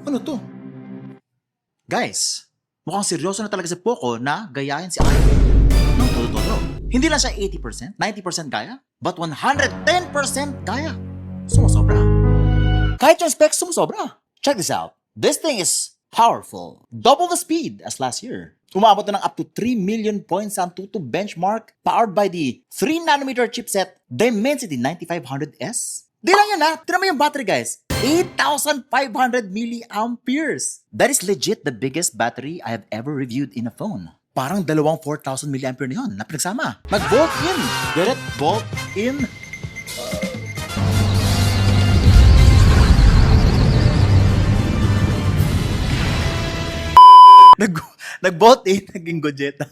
Ano to? Guys, mukhang seryoso na talaga si Poco na gayahin si iPhone ng todo-todo. Hindi lang siya 80%, 90% kaya, but 110% kaya. Sumusobra. Kahit yung specs sumusobra. Check this out. This thing is powerful. Double the speed as last year. Umabot na ng up to 3 million points ang Antutu benchmark powered by the 3nm chipset Dimensity 9500S. Di lang yan ha. Tinan mo yung battery guys. 8,500 milliamperes. That is legit the biggest battery I have ever reviewed in a phone. Parang dalawang 4,000 milliampere na yun na pinagsama. Mag-bolt in. Get it? Bolt in. Nag-bolt in, naging Gogeta.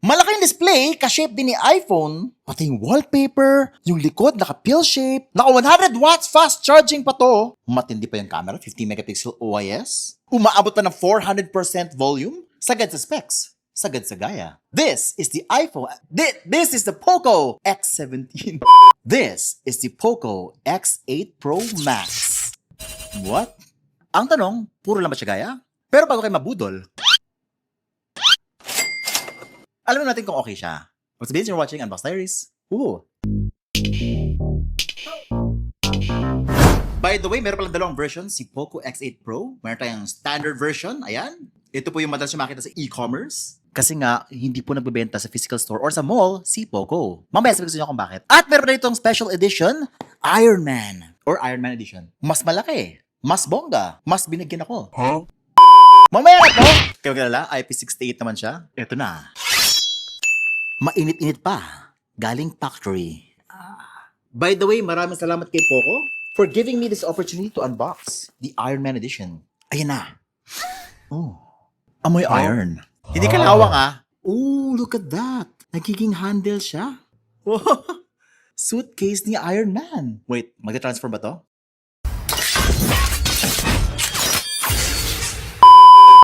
Malaking display, ka-shape din ni iPhone. Pati yung wallpaper, yung likod, naka-pill shape. Naka 100 watts fast charging pa to. Matindi pa yung camera, 50 megapixel OIS. Umaabot pa ng 400% volume. Sagad sa specs. Sagad sa gaya. This is the iPhone. This is the Poco X17. This is the Poco X8 Pro Max. What? Ang tanong, puro lang ba siya gaya? Pero bago kayo mabudol, alam natin kung okay siya. What's the you're watching Unbox Diaries? Ooh. By the way, meron palang dalawang version, si Poco X8 Pro. Meron tayong standard version, ayan. Ito po yung madalas nyo makita sa e-commerce. Kasi nga, hindi po nagbebenta sa physical store or sa mall, si Poco. Mamaya sabi ko sa inyo kung bakit. At meron pa itong special edition, Iron Man. Or Iron Man edition. Mas malaki, mas bongga, mas binigyan ako. Huh? Mamaya na po! Kaya magkalala, IP68 naman siya. Ito na. Mainit-init pa. Galing factory. By the way, maraming salamat kay Poco for giving me this opportunity to unbox the Iron Man edition. Ayan na. Oh. Amoy iron. Hindi ka lawang ah. Oh, look at that. Nagiging handle siya. Oh, suitcase ni Iron Man. Wait, mag-transfer ba to?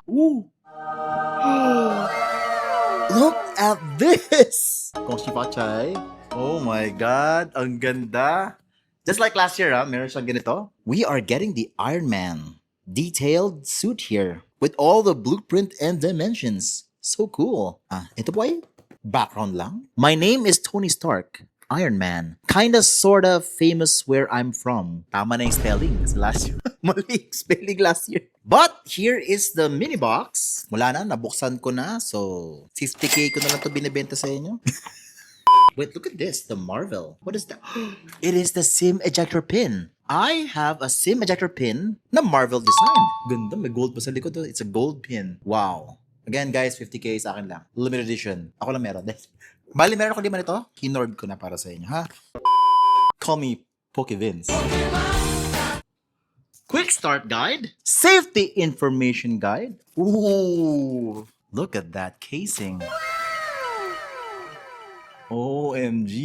Ooh. Look at this! Kongshi Pachay. Oh my God, ang ganda. Just like last year, meron siyang ganito. We are getting the Iron Man detailed suit here with all the blueprint and dimensions. So cool. Ito po ay background lang. My name is Tony Stark, Iron Man. Kinda sorta famous where I'm from. Tama na yung spelling kasi last year. Mali spelling last year. But here is the mini box. Wala na, nabuksan ko na. So, 50k ko na lang ito binibenta sa inyo. Wait, look at this. The Marvel. What is that? It is the SIM ejector pin. I have a SIM ejector pin na Marvel design. Ganda, may gold pa sa likod. It's a gold pin. Wow. Again, guys, 50k sa akin lang. Limited edition. Ako lang meron. Bali, meron ako 5 nito. Kinord ko na para sa inyo, ha? Call me Poke Vince. Quick start guide. Safety information guide. Ooh, look at that casing. OMG.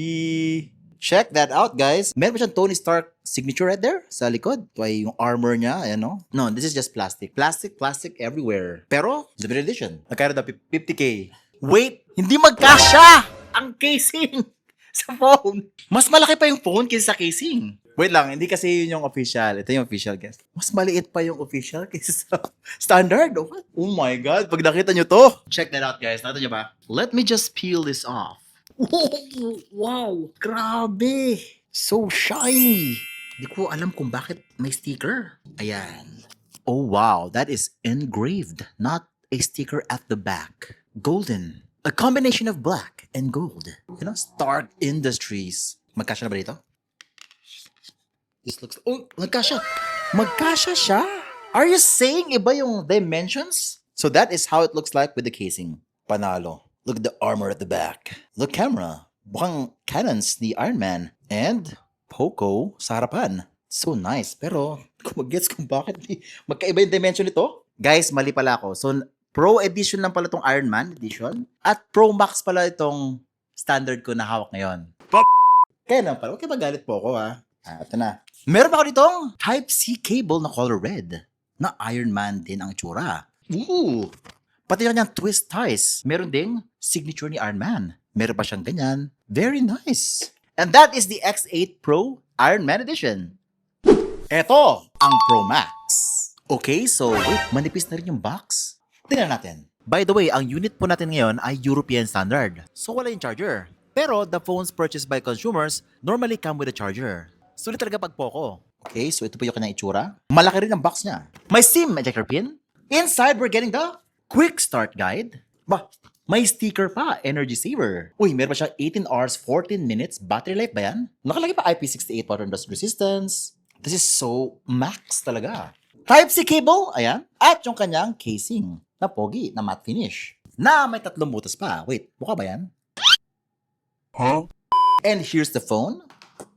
Check that out, guys. Meron ba siyang Tony Stark signature right there sa likod? Ito ay yung armor niya, ayan no? No, this is just plastic. Plastic everywhere. Pero, limited edition. Nagkaya daw 50k. Wait, hindi magkasya ang casing sa phone. Mas malaki pa yung phone kaysa sa casing. Wait lang, hindi kasi yun yung official. Ito yung official, guys. Mas maliit pa yung official kaysa sa standard. Oh my God, pag nakita nyo to. Check that out, guys. Nakita nyo ba? Let me just peel this off. Wow, grabe. So shiny. Hindi ko alam kung bakit may sticker. Ayan. Oh wow, that is engraved, not a sticker at the back. Golden. A combination of black and gold. You know, Stark Industries. Magkasya na ba dito? This looks... Oh, magkasya. Magkasya siya. Are you saying iba yung dimensions? So that is how it looks like with the casing. Panalo. Look at the armor at the back. Look camera. Mukhang cannons ni Iron Man. And Poco sa harapan. So nice. Pero, kung mag-gets kung bakit magkaiba yung dimension nito. Guys, mali pala ako. So, Pro Edition lang pala itong Iron Man Edition. At Pro Max pala itong standard ko na hawak ngayon. Kaya naman pala. Huwag kayo magalit po ako ha. Ito na. Meron pa ako ditong Type-C cable na color red. Na Iron Man din ang itsura. Ooh! Pati na niyang twist ties. Meron ding signature ni Iron Man. Meron pa siyang ganyan. Very nice. And that is the X8 Pro Iron Man Edition. Eto, ang Pro Max. Okay, so wait, manipis na rin yung box. Tingnan natin. By the way, ang unit po natin ngayon ay European standard. So wala yung charger. Pero the phones purchased by consumers normally come with a charger. Sulit talaga pag Poco. Okay, so ito po yung kanyang itsura. Malaki rin ang box niya. May SIM ejector pin. Inside, we're getting the quick start guide. Bah, may sticker pa, energy saver. Uy, meron pa siya 18 hours, 14 minutes. Battery life ba yan? Nakalagay pa IP68 water dust resistance. This is so max talaga. Type-C cable, ayan. At yung kanyang casing na pogi, na matte finish. Na may 3 butas pa. Wait, mukha ba yan? Huh? And here's the phone.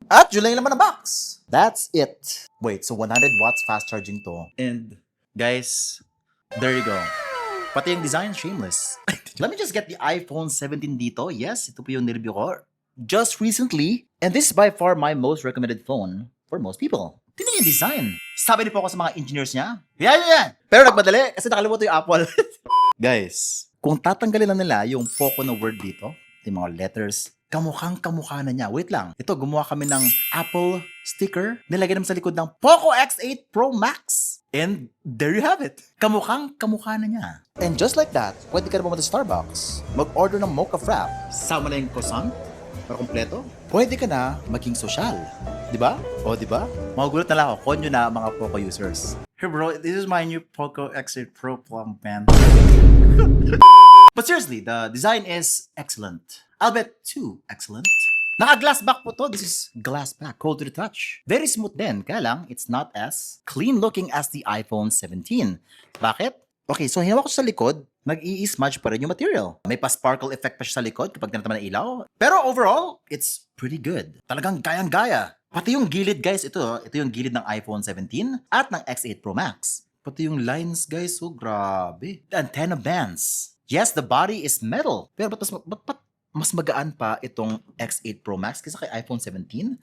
At yun lang yung laman ng box. That's it. Wait, so 100 watts fast charging to. And guys, there you go. Pati yung design, shameless. Let me just get the iPhone 17 dito. Yes, ito po yung nireview ko just recently. And this is by far my most recommended phone for most people. Tingnan yung design. Sabi niyo po ako sa mga engineers niya. Yan. Pero nagmadali kasi nakalimutan yung Apple. Guys, kung tatanggalin na nila yung Poco na word dito, yung mga letters, kamukhang-kamukha na niya. Wait lang. Ito, gumawa kami ng Apple sticker. Nilagay naman sa likod ng Poco X8 Pro Max. And there you have it. Kamukhang-kamukha na niya. And just like that, pwede ka na pumunta sa Starbucks. Mag-order ng mocha frap. Sama na yung croissant para kompleto. Pwede ka na maging sosyal. Diba? O, diba? Magugulat na lang ako. Konyo na mga Poco users. Hey bro, this is my new Poco X8 Pro Plum man. But seriously, the design is excellent. I'll bet too excellent. Naka-glass back po to. This is glass back. Cold to the touch. Very smooth din. Kaya lang, it's not as clean looking as the iPhone 17. Bakit? Okay, so hinawa ko sa likod, nag-i-smudge pa rin yung material. May pa-sparkle effect pa siya sa likod kapag tinataman ng ilaw. Pero overall, it's pretty good. Talagang gayang-gaya. Pati yung gilid, guys, ito yung gilid ng iPhone 17 at ng X8 Pro Max. Pati yung lines, guys, so grabe. The antenna bands. Yes, the body is metal. Pero ba't mas magaan pa itong X8 Pro Max kaysa kay iPhone 17?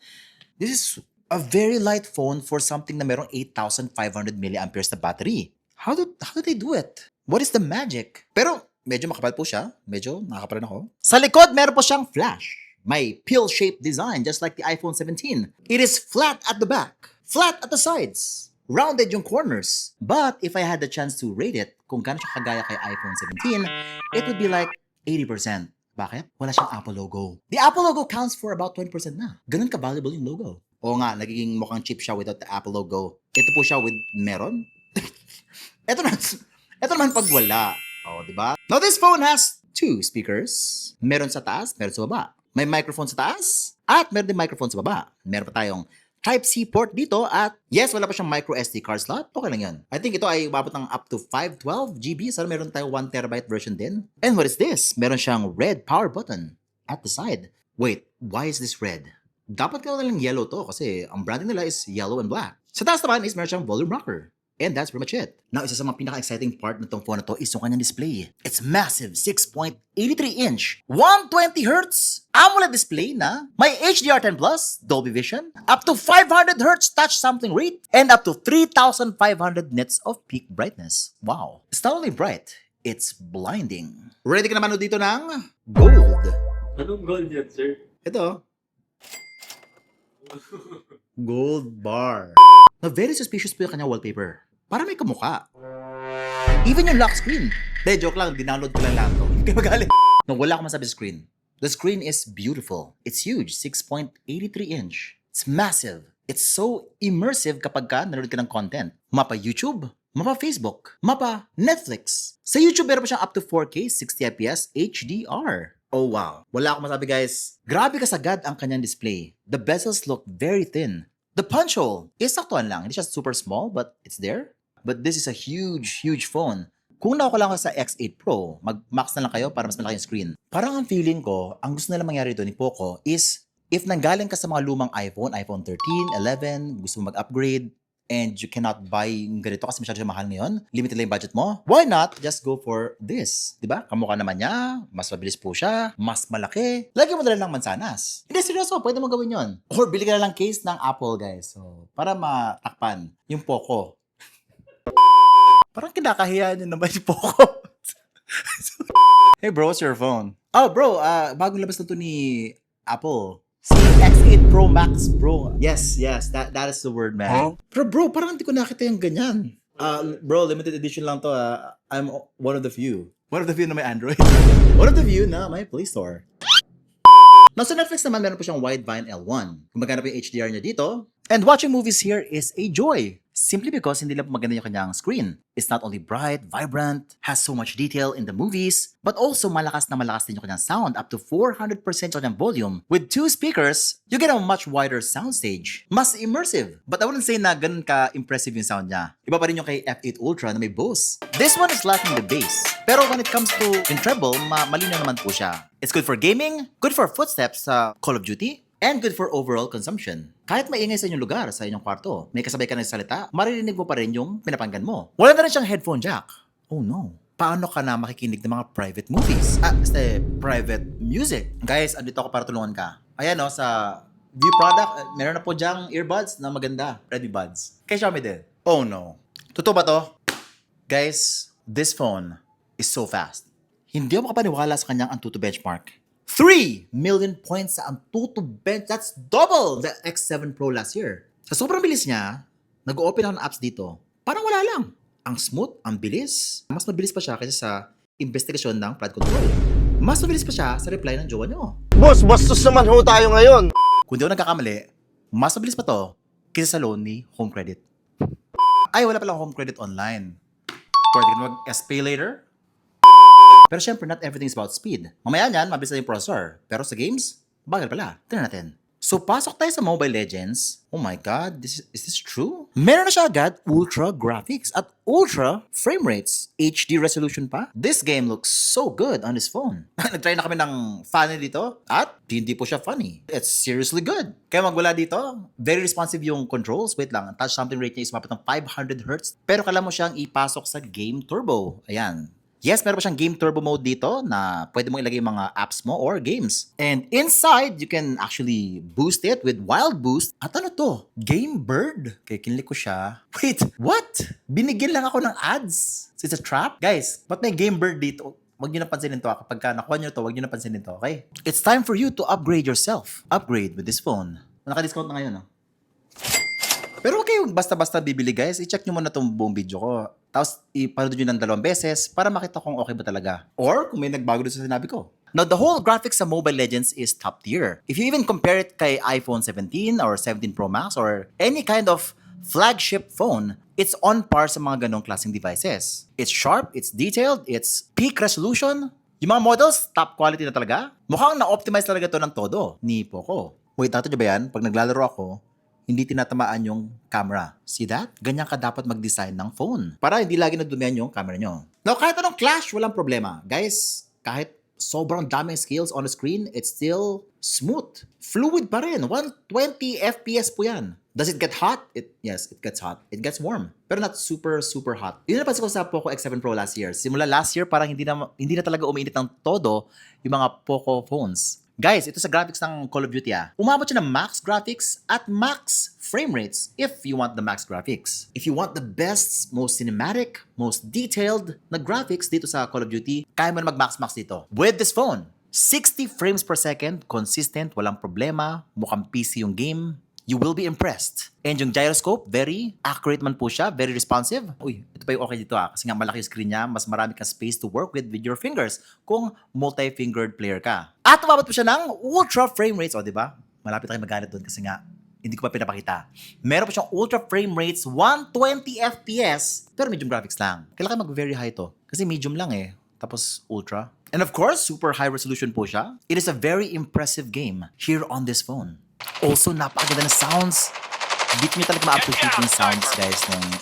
This is a very light phone for something na merong 8,500 milliamperes na battery. How do they do it? What is the magic? Pero medyo makapal po siya. Medyo nakakapal ako. Sa likod, meron po siyang flash. May pill-shaped design just like the iPhone 17. It is flat at the back, flat at the sides, rounded yung corners. But if I had the chance to rate it, kung gaano siya kagaya kay iPhone 17, it would be like 80%. Bakit? Wala siyang Apple logo. The Apple logo counts for about 20% na. Ganun ka-valuable yung logo. Oo nga, nagiging mukhang cheap siya without the Apple logo. Ito po siya with meron. ito naman pag wala. Oh, di ba? Now this phone has 2 speakers. Meron sa taas, meron sa baba. May microphone sa taas at meron din microphone sa baba. Meron pa tayong Type-C port dito at yes, wala pa siyang micro SD card slot. Okay lang yun. I think ito ay umabot ng up to 512 GB. So meron tayong 1 terabyte version din. And what is this? Meron siyang red power button at the side. Wait, why is this red? Dapat ka na lang yellow to kasi ang branding nila is yellow and black. Sa taas naman is meron siyang volume rocker. And that's pretty much it. Now, isa sa mga pinaka-exciting part ng phone na to is yung kanyang display. It's massive, 6.83-inch, 120Hz AMOLED display na may HDR10+, Dolby Vision, up to 500Hz touch sampling rate, and up to 3,500 nits of peak brightness. Wow. It's not only bright, it's blinding. Ready ka naman dito ng gold. Anong gold yan, sir? Ito. Gold bar. Na very suspicious po yung kanyang wallpaper. Para may kamukha. Even yung lock screen. Joke lang, dinownload ko lang lang to. Hindi kayo magalit. No, wala akong masabi sa screen. The screen is beautiful. It's huge, 6.83-inch. It's massive. It's so immersive kapag ka nanonood ka ng content. Mapa YouTube, mapa Facebook, mapa Netflix. Sa YouTube, meron pa siyang up to 4K, 60fps, HDR. Oh wow. Wala akong masabi guys. Grabe kasagad ang kanyang display. The bezels look very thin. The punch hole is saktuan lang. Hindi siya super small, but it's there. But this is a huge, huge phone. Kung nakuha lang ka sa X8 Pro, mag-max na lang kayo para mas malaki yung screen. Parang ang feeling ko, ang gusto nila mangyari dito ni Poco is, if nanggaling ka sa mga lumang iPhone 13, 11, gusto mo mag-upgrade, and you cannot buy yung ganito kasi masyado siya mahal ngayon, limited lang yung budget mo, why not just go for this? Diba? Kamukha naman niya, mas mabilis po siya, mas malaki. Lagyan mo na lang ng mansanas. Hindi, seryoso, pwede mo gawin yon. Or bili ka na lang case ng Apple, guys. So, para matakpan yung Poco. Parang kinakahiya niyo naman yung Poco. Hey bro, what's your phone? Oh bro, bagong labas na to ni Apple. Si X8 Pro Max, bro. Yes, that is the word, man. Huh? Pero bro, parang hindi ko nakita yung ganyan. Bro, limited edition lang to. I'm one of the few. One of the few na may Android. One of the few na may Play Store. Now, sa Netflix naman, meron po siyang Widevine L1. Kung maganda po yung HDR niya dito. And watching movies here is a joy. Simply because hindi lang po maganda yung kanyang screen. It's not only bright, vibrant, has so much detail in the movies, but also malakas na malakas din yung kanyang sound, up to 400% yung kanyang volume. With 2 speakers, you get a much wider soundstage. Mas immersive. But I wouldn't say na ganun ka-impressive yung sound niya. Iba pa rin yung kay F8 Ultra na may Bose. This one is lacking the bass. Pero when it comes to in treble, malinaw naman po siya. It's good for gaming, good for footsteps sa Call of Duty, and good for overall consumption. Kahit maingay sa inyong lugar, sa inyong kwarto, may kasabay ka ng salita, maririnig mo pa rin yung pinapanggan mo. Wala na rin siyang headphone jack. Oh no. Paano ka na makikinig ng mga private movies? Private music. Guys, andito ako para tulungan ka. Ayan sa View product, meron na po dyang earbuds na maganda. Redmi Buds. Kay Xiaomi din. Oh no. Totoo ba to? Guys, this phone is so fast. Hindi ako makapaniwala sa kanyang Antutu benchmark. 3 million points sa Antutu bench. That's double the X7 Pro last year. Sa sobrang bilis niya, nag-open ako ng apps dito. Parang wala lang. Ang smooth, ang bilis. Mas mabilis pa siya kaysa sa investigasyon ng flood control. Mas mabilis pa siya sa reply ng jowa niyo. Boss, bastos naman ho tayo ngayon. Kung di ako nagkakamali, mas mabilis pa to kaysa sa loan ni Home Credit. Ay, wala palang Home Credit online. Pwede ka mag-SPay later. Pero syempre, not everything is about speed. Mamaya niyan, mabilis na yung processor. Pero sa games, bagal pala. Tignan natin. So, pasok tayo sa Mobile Legends. Oh my God, is this true? Meron na siya agad ultra graphics at ultra frame rates. HD resolution pa. This game looks so good on this phone. Nag-try na kami ng funny dito at hindi po siya funny. It's seriously good. Kaya magwala dito, very responsive yung controls. Wait lang, ang touch sampling rate niya is umabot ng 500 Hz. Pero kailangan mo siyang ipasok sa Game Turbo. Ayan. Yes, meron pa siyang Game Turbo mode dito na pwede mong ilagay mga apps mo or games. And inside, you can actually boost it with Wild Boost. At ano to? Game Bird? Kaya kinlik ko siya. Wait, what? Binigyan lang ako ng ads. So it's a trap? Guys, ba't may Game Bird dito? Huwag nyo napansinin to. Kapag nakuha nyo to, huwag nyo napansinin to, okay? It's time for you to upgrade yourself. Upgrade with this phone. Naka-discount na ngayon, no? Pero huwag kayong basta-basta bibili, guys. I-check nyo muna itong buong video ko. Tapos, ipanood nyo ng 2 beses para makita kung okay ba talaga. Or, kung may nagbago doon sa sinabi ko. Now, the whole graphics sa Mobile Legends is top tier. If you even compare it kay iPhone 17 or 17 Pro Max or any kind of flagship phone, it's on par sa mga ganong klaseng devices. It's sharp, it's detailed, it's peak resolution. Yung mga models, top quality na talaga. Mukhang na-optimize talaga to ng todo ni Poco. Wait, nato nyo ba yan? Pag naglalaro ako, hindi tinatamaan yung camera. See that? Ganyan ka dapat mag-design ng phone. Para hindi lagi nadumihan yung camera nyo. Now, kahit anong clash, walang problema. Guys, kahit sobrang daming skills on the screen, it's still smooth. Fluid pa rin. 120 FPS po yan. Does it get hot? Yes, it gets hot. It gets warm. Pero not super, super hot. Yun napansin ko sa Poco X7 Pro last year. Simula last year, parang hindi na talaga umiinit ng todo yung mga Poco phones. Guys, ito sa graphics ng Call of Duty umabot siya ng max graphics at max frame rates if you want the max graphics. If you want the best, most cinematic, most detailed na graphics dito sa Call of Duty, kaya mo na mag-max-max dito. With this phone, 60 frames per second, consistent, walang problema, mukhang PC yung game. You will be impressed. And yung gyroscope, very accurate man po siya, very responsive. Uy, ito pa yung okay dito kasi nga malaki yung screen niya, mas marami kang space to work with your fingers kung multi-fingered player ka. At umabot po siya ng ultra frame rates, di ba? Malapit tayo magalit doon kasi nga hindi ko pa pinapakita. Meron po siyang ultra frame rates, 120 FPS, pero medium graphics lang. Kailangan mag-very high to kasi medium lang tapos ultra. And of course, super high resolution po siya. It is a very impressive game here on this phone. Also, napakaganda na sounds. Hindi nyo talaga ma-appreciate yung sounds, guys,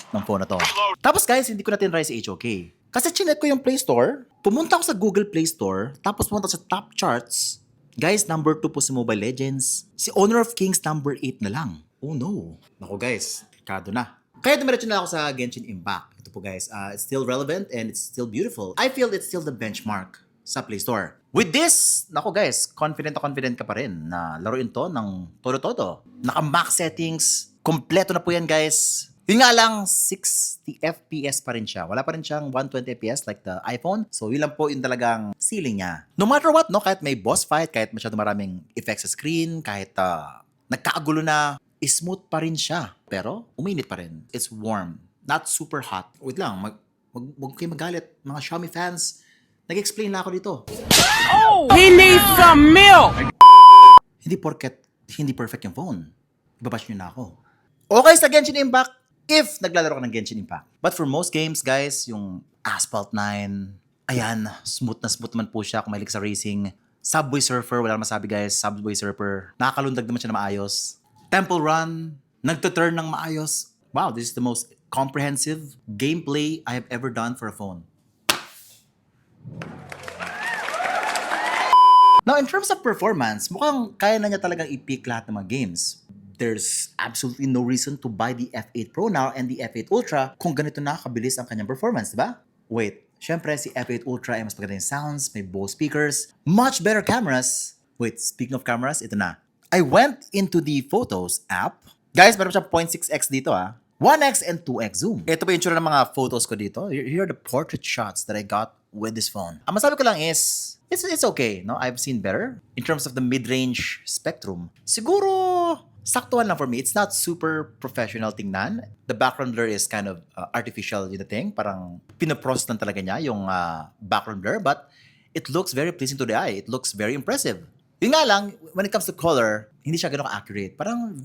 ng phone na to. Tapos, guys, hindi ko natin try sa HOK. Kasi chinek ko yung Play Store, pumunta ako sa Google Play Store, tapos pumunta sa top charts. Guys, number 2 po si Mobile Legends. Si Honor of Kings, number 8 na lang. Oh no. Naku, guys, kado na. Kaya dumiretso na ako sa Genshin Impact. Ito po, guys. It's still relevant and it's still beautiful. I feel it's still the benchmark sa Play Store. With this, nako guys, confident ka pa rin na laruin to ng todo-todo. Naka-max settings, kompleto na po yan guys. Yun nga lang, 60 FPS pa rin siya. Wala pa rin siyang 120 FPS like the iPhone. So yun lang po yung talagang ceiling niya. No matter what, no, kahit may boss fight, kahit masyado maraming effects sa screen, kahit nagkaagulo na, smooth pa rin siya. Pero uminit pa rin. It's warm. not super hot. Wait lang, wag kayo magalit. Mga Xiaomi fans, nag-explain lang ako dito. He needs some milk. Hindi porket hindi perfect yung phone. Ibabash nyo na ako. Okay sa Genshin Impact if naglalaro ka ng Genshin Impact. But for most games, guys, yung Asphalt 9, ayan, smooth na smooth naman po siya kung mahilig sa racing. Subway Surfer, wala naman masabi guys, Subway Surfer. Nakakalundag naman siya na maayos. Temple Run, nagtuturn ng maayos. Wow, this is the most comprehensive gameplay I have ever done for a phone. Now, in terms of performance, mukhang kaya na niya talagang i-pick lahat ng mga games. There's absolutely no reason to buy the F8 Pro now and the F8 Ultra kung ganito na kabilis ang kanyang performance, diba? Wait, syempre si F8 Ultra ay mas maganda yung sounds, may Bose speakers, much better cameras. Wait, speaking of cameras, ito na. I went into the Photos app. Guys, meron siyang 0.6x dito 1x and 2x zoom. Ito pa yung tsura ng mga photos ko dito. Here are the portrait shots that I got with this phone. Ang masabi ko lang is, it's okay, no? I've seen better. In terms of the mid-range spectrum, siguro, saktuhan lang for me. It's not super professional tingnan. The background blur is kind of artificial yung thing. Parang pinaprocess lang talaga niya yung background blur. But it looks very pleasing to the eye. It looks very impressive. Yun nga lang, when it comes to color, hindi siya ganun ka-accurate. Parang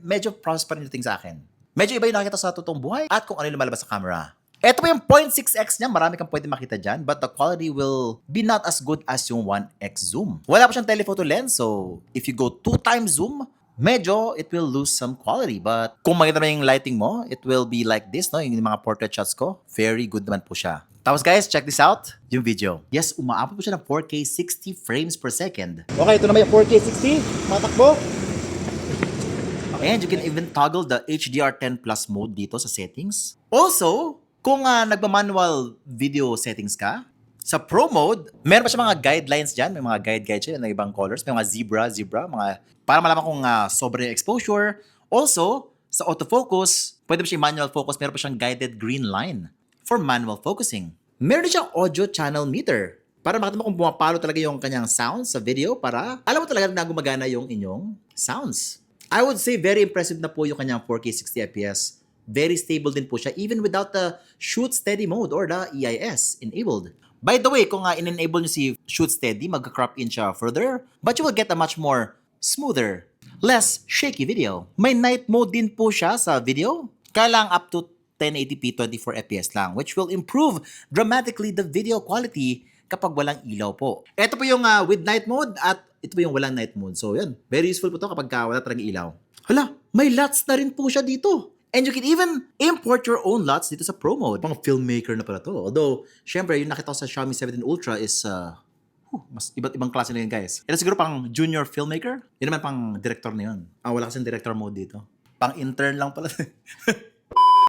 medyo process pa rin yung thing sa akin. Medyo iba yung nakikita sa totoong buhay at kung ano yung lumalabas sa camera. Ito pa yung 0.6x niya, marami kang pwede makita dyan, but the quality will be not as good as yung 1x zoom. Wala pa siyang telephoto lens, so if you go 2 times zoom, medyo it will lose some quality. But kung makita mo yung lighting mo, it will be like this, no? Yung mga portrait shots ko, very good naman po siya. Tapos guys, check this out, yung video. Yes, umaabot po siya ng 4K 60 frames per second. Okay, ito naman yung 4K 60, matakbo. And you can even toggle the HDR10 Plus mode dito sa settings. Also, kung nagma-manual video settings ka, sa Pro mode, meron pa siya mga guidelines dyan. May mga guide siya ng ibang colors. May mga zebra, mga para malaman kung sobre yung exposure. Also, sa autofocus, pwede pa siya manual focus. Meron pa siyang guided green line for manual focusing. Meron din siyang audio channel meter para makita mo kung pumapalo talaga yung kanyang sounds sa video para alam mo talaga na gumagana yung inyong sounds. I would say very impressive na po yung kanyang 4K 60 FPS. Very stable din po siya even without the shoot steady mode or the EIS enabled. By the way, kung in-enable nyo si shoot steady, mag-crop in siya further, but you will get a much more smoother, less shaky video. May night mode din po siya sa video. Kaya lang up to 1080p 24 FPS lang, which will improve dramatically the video quality kapag walang ilaw po. Ito po yung with night mode at ito po yung walang night mode. So yun, very useful po to kapag wala talagang ilaw. Hala, may LUTs na rin po siya dito. And you can even import your own LUTs dito sa Pro mode. Pang filmmaker na pala to. Although, syempre, yung nakita ko sa Xiaomi 17 Ultra is mas iba't ibang klase na yun, guys. Ito siguro pang junior filmmaker. Yun naman pang director na yun. Wala kasing director mode dito. Pang intern lang pala.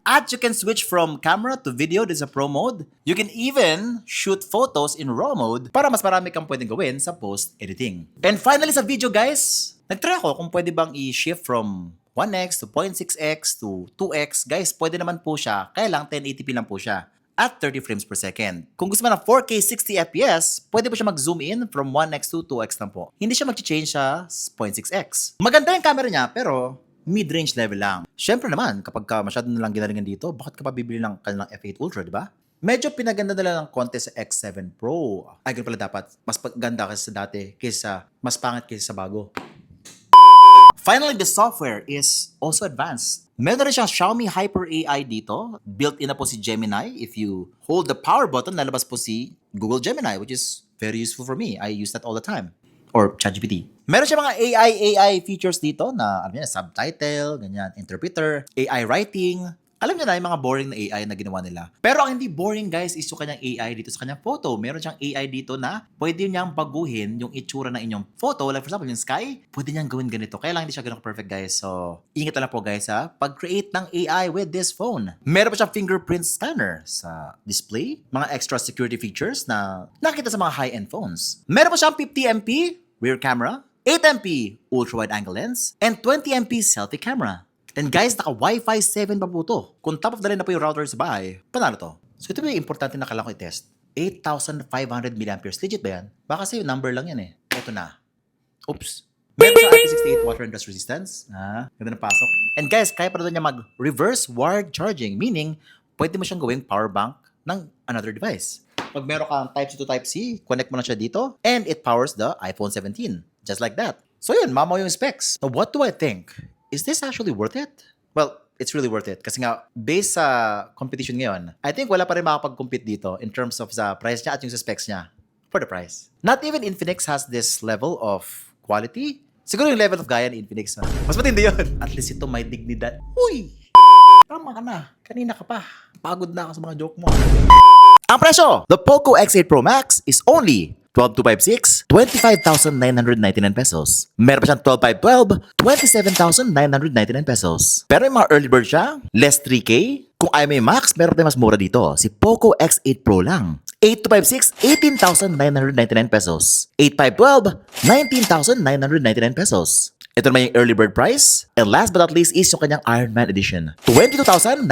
At you can switch from camera to video din sa Pro mode. You can even shoot photos in RAW mode para mas marami kang pwedeng gawin sa post-editing. And finally sa video guys, nagtry ako kung pwede bang i-shift from 1x to 0.6x to 2x. Guys, pwede naman po siya. Kaya lang 1080p lang po siya at 30 frames per second. Kung gusto mo ng 4K 60 FPS, pwede po siya mag-zoom in from 1x to 2x lang po. Hindi siya mag-change sa 0.6x. Maganda yung camera niya pero mid-range level lang. Siyempre naman, kapag masyado na lang ginalingan dito, bakit ka pa bibili ng kanilang F8 Ultra, di ba? Medyo pinaganda nila ng konti sa X7 Pro. Ay, ganun pala dapat. Mas ganda kasi sa dati, mas pangit kaysa sa bago. Finally, the software is also advanced. Meron rin siyang Xiaomi Hyper AI dito. Built-in na po si Gemini. If you hold the power button, lalabas po si Google Gemini, which is very useful for me. I use that all the time. Or ChatGPT. Meron siya mga AI features dito na subtitle, ganyan, interpreter, AI writing. Alam niyo na yung mga boring na AI na ginawa nila. Pero ang hindi boring guys is yung kanyang AI dito sa kanyang photo. Meron siyang AI dito na pwede niyang baguhin yung itsura ng inyong photo. Like for example, yung sky, pwede niyang gawin ganito. Kaya lang hindi siya ganun perfect guys. So, ingat na lang po guys pag-create ng AI with this phone. Meron pa siyang fingerprint scanner sa display. Mga extra security features na nakita sa mga high-end phones. Meron pa siyang 50MP rear camera, 8MP ultra-wide angle lens, and 20MP selfie camera. And guys, naka Wi-Fi 7 pa po to. Kung top of the line na po yung router sa bahay, panalo to. So ito ba yung importante na kailangan ko i-test? 8,500 mAh. Legit ba yan? Baka kasi yung number lang yan eh. Ito na. Oops. Meron siyang IP68 water and dust resistance. Ganda ng pasok. And guys, kaya pa doon niya mag-reverse wired charging, meaning pwede mo siyang gawing power bank ng another device. Pag meron kang Type-C to Type-C, connect mo na siya dito, and it powers the iPhone 17. Just like that. So yun, mamo yung specs. So what do I think? Is this actually worth it? Well, it's really worth it. Kasi nga, based sa competition ngayon, I think wala pa rin makapag-compete dito in terms of sa price niya at yung sa specs niya for the price. Not even Infinix has this level of quality. Siguro yung level of gaya ni Infinix. Mas matindi yun. At least ito may dignidad. Uy! Tama ka na. Kanina ka pa. Pagod na ako sa mga joke mo. Ang presyo! The Poco X8 Pro Max is only 12,256, 25,999 pesos. Meron pa siyang 12,512, 27,999 pesos. Pero yung mga early bird siya, less 3K. Kung ayaw may max, meron tayong mas mura dito. Si Poco X8 Pro lang. 8256, 18,999 pesos. 8512, 19,999 pesos. Ito naman yung early bird price. And last but not least is yung kanyang Iron Man edition. 22,999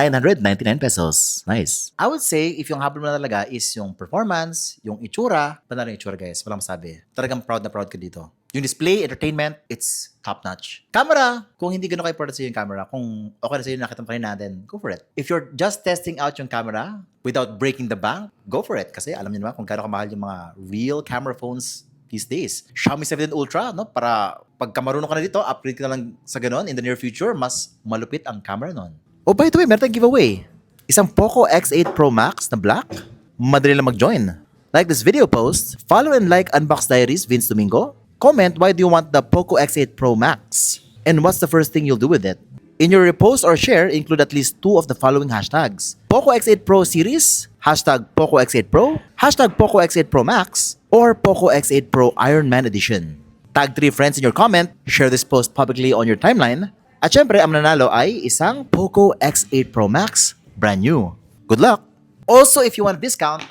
pesos. Nice. I would say, if yung habol mo na talaga is yung performance, yung itsura, panalo yung itsura guys. Walang masabi. Talagang proud na proud ka dito. Yung display, entertainment, it's top-notch. Camera, kung hindi gano'n ka-important sa'yo yung camera, kung okay na sa'yo yung nakita mo kanina, then go for it. If you're just testing out yung camera without breaking the bank, go for it. Kasi alam niyo naman kung gano'n kamahal yung mga real camera phones these days. Xiaomi 17 Ultra, no? Para pagka marunong ka na dito, upgrade ka na lang sa ganon. In the near future, mas malupit ang camera nun. Oh, by the way, meron tayong giveaway. Isang Poco X8 Pro Max na black. Madali lang mag-join. Like this video post, follow and like Unbox Diaries Vince Domingo. Comment why do you want the Poco X8 Pro Max? And what's the first thing you'll do with it? In your repost or share, include at least 2 of the following hashtags. Poco X8 Pro Series, hashtag Poco X8 Pro, hashtag Poco X8 Pro Max, or Poco X8 Pro Iron Man Edition. Tag 3 friends in your comment, share this post publicly on your timeline, at syempre, ang mananalo ay isang Poco X8 Pro Max, brand new. Good luck! Also, if you want a discount,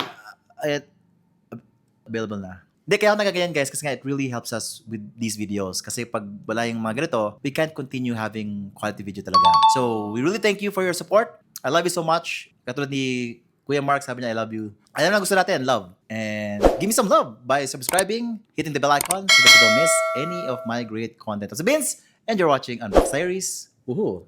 available na. Hindi, kaya ako nagaganyan guys kasi nga it really helps us with these videos. Kasi pag wala yung mga ganito, we can't continue having quality video talaga. So, we really thank you for your support. I love you so much. Katulad ni Kuya Mark, sabi niya, I love you. Alam na gusto natin, love. And give me some love by subscribing, hitting the bell icon so that you don't miss any of my great content. So, Vince, and you're watching Unbox Diaries. Woohoo!